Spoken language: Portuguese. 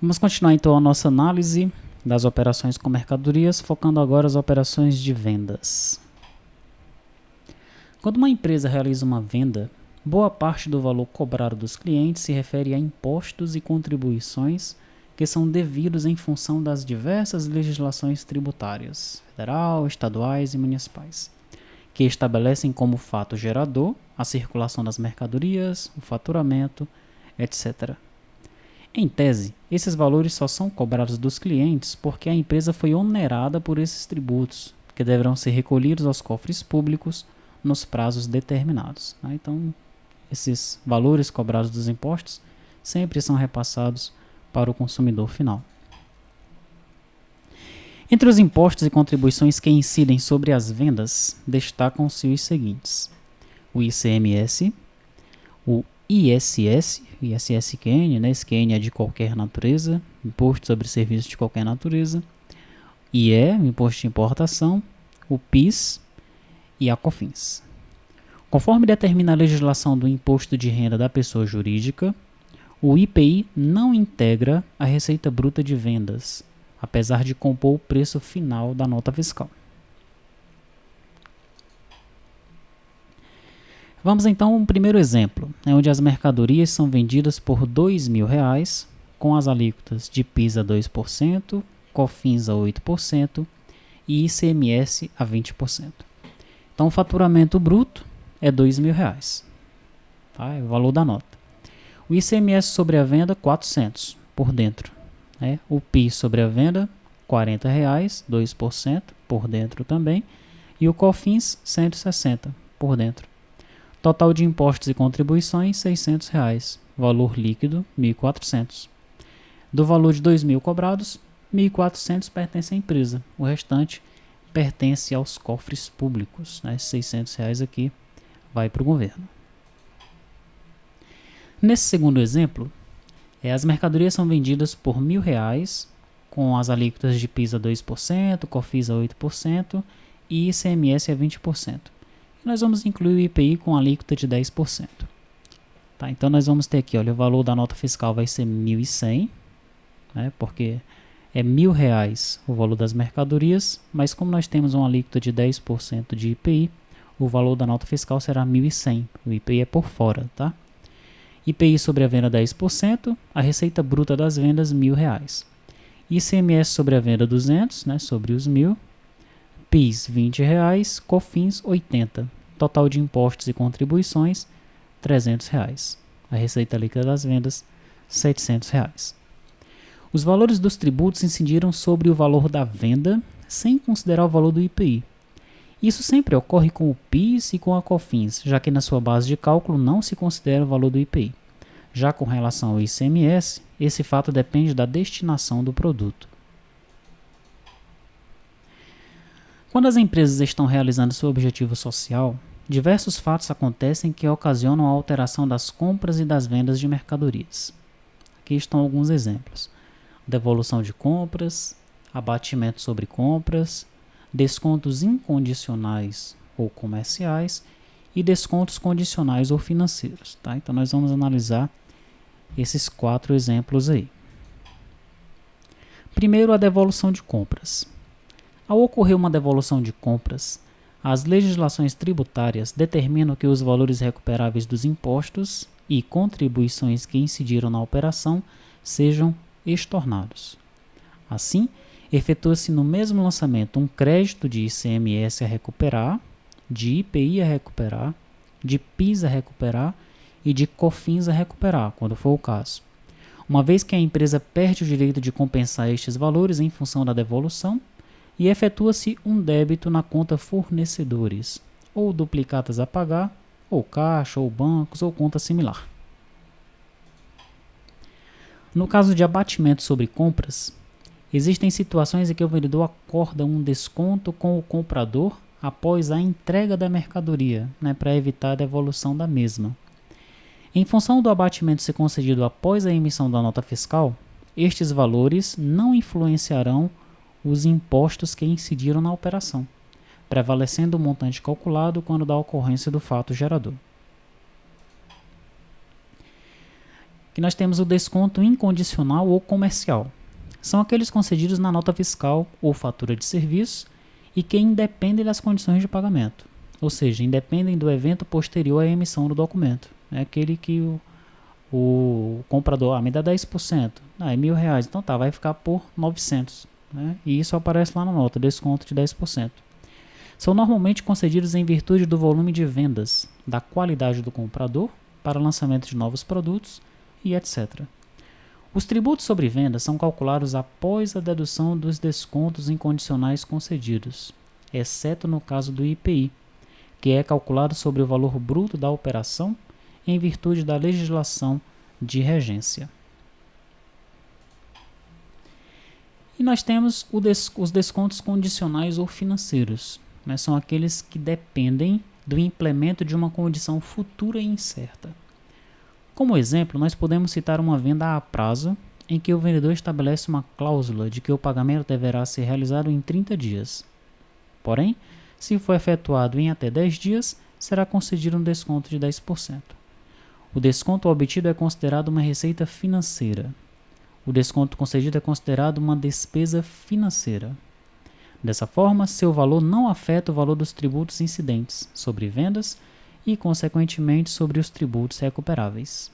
Vamos continuar então a nossa análise das operações com mercadorias, focando agora as operações de vendas. Quando uma empresa realiza uma venda, boa parte do valor cobrado dos clientes se refere a impostos e contribuições que são devidos em função das diversas legislações tributárias, federal, estaduais e municipais, que estabelecem como fato gerador a circulação das mercadorias, o faturamento, etc. Em tese, esses valores só são cobrados dos clientes porque a empresa foi onerada por esses tributos, que deverão ser recolhidos aos cofres públicos nos prazos determinados. Então, esses valores cobrados dos impostos sempre são repassados para o consumidor final. Entre os impostos e contribuições que incidem sobre as vendas, destacam-se os seguintes: o ICMS, o ISS, ISSQN, né? Esse QN é de qualquer natureza, Imposto sobre Serviços de Qualquer Natureza, IE, Imposto de Importação, o PIS e a COFINS. Conforme determina a legislação do Imposto de Renda da Pessoa Jurídica, o IPI não integra a Receita Bruta de Vendas, apesar de compor o preço final da nota fiscal. Vamos então a um primeiro exemplo, onde as mercadorias são vendidas por R$ 2.000, com as alíquotas de PIS a 2%, COFINS a 8% e ICMS a 20%. Então o faturamento bruto é R$ 2.000, tá? É o valor da nota. O ICMS sobre a venda, 400 por dentro. O PIS sobre a venda, R$ 40, 2% por dentro também. E o COFINS, 160 por dentro. Total de impostos e contribuições, R$ 600. Valor líquido, 1.400. Do valor de 2.000 cobrados, 1.400 pertence à empresa. O restante pertence aos cofres públicos. Esses R$ 600 aqui vai para o governo. Nesse segundo exemplo, as mercadorias são vendidas por R$ 1.000, com as alíquotas de PIS a 2%, COFINS a 8% e ICMS a 20%. E nós vamos incluir o IPI com alíquota de 10%. Tá, então nós vamos ter aqui, olha, o valor da nota fiscal vai ser 1.100, porque é R$ 1.000 o valor das mercadorias, mas como nós temos uma alíquota de 10% de IPI, o valor da nota fiscal será 1.100. O IPI é por fora, tá? IPI sobre a venda 10%, a receita bruta das vendas R$ 1.000. ICMS sobre a venda 200, sobre os 1.000. PIS R$ 20, COFINS 80. Total de impostos e contribuições R$ 300. A receita líquida das vendas R$ 700. Os valores dos tributos incidiram sobre o valor da venda sem considerar o valor do IPI. Isso sempre ocorre com o PIS e com a COFINS, já que na sua base de cálculo não se considera o valor do IPI. Já com relação ao ICMS, esse fato depende da destinação do produto. Quando as empresas estão realizando seu objetivo social, diversos fatos acontecem que ocasionam a alteração das compras e das vendas de mercadorias. Aqui estão alguns exemplos: devolução de compras, abatimento sobre compras, descontos incondicionais ou comerciais e descontos condicionais ou financeiros. Tá? Então nós vamos analisar esses 4 exemplos aí. Primeiro, a devolução de compras. Ao ocorrer uma devolução de compras, as legislações tributárias determinam que os valores recuperáveis dos impostos e contribuições que incidiram na operação sejam estornados. Assim, efetua-se no mesmo lançamento um crédito de ICMS a recuperar, de IPI a recuperar, de PIS a recuperar e de COFINS a recuperar, quando for o caso. Uma vez que a empresa perde o direito de compensar estes valores em função da devolução, e efetua-se um débito na conta fornecedores, ou duplicatas a pagar, ou caixa, ou bancos, ou conta similar. No caso de abatimento sobre compras, existem situações em que o vendedor acorda um desconto com o comprador após a entrega da mercadoria, para evitar a devolução da mesma. Em função do abatimento ser concedido após a emissão da nota fiscal, estes valores não influenciarão os impostos que incidiram na operação, prevalecendo o montante calculado quando da ocorrência do fato gerador. que nós temos o desconto incondicional ou comercial. São aqueles concedidos na nota fiscal ou fatura de serviço e que independem das condições de pagamento, ou seja, independem do evento posterior à emissão do documento. É aquele que o comprador, me dá 10%, é R$1.000, então tá, vai ficar por 900, né? E isso aparece lá na nota, desconto de 10%. São normalmente concedidos em virtude do volume de vendas, da qualidade do comprador para lançamento de novos produtos e etc. Os tributos sobre vendas são calculados após a dedução dos descontos incondicionais concedidos, exceto no caso do IPI, que é calculado sobre o valor bruto da operação em virtude da legislação de regência. E nós temos os descontos condicionais ou financeiros, né? São aqueles que dependem do implemento de uma condição futura e incerta. Como exemplo, nós podemos citar uma venda a prazo, em que o vendedor estabelece uma cláusula de que o pagamento deverá ser realizado em 30 dias. Porém, se for efetuado em até 10 dias, será concedido um desconto de 10%. O desconto obtido é considerado uma receita financeira. O desconto concedido é considerado uma despesa financeira. Dessa forma, seu valor não afeta o valor dos tributos incidentes sobre vendas e, consequentemente, sobre os tributos recuperáveis.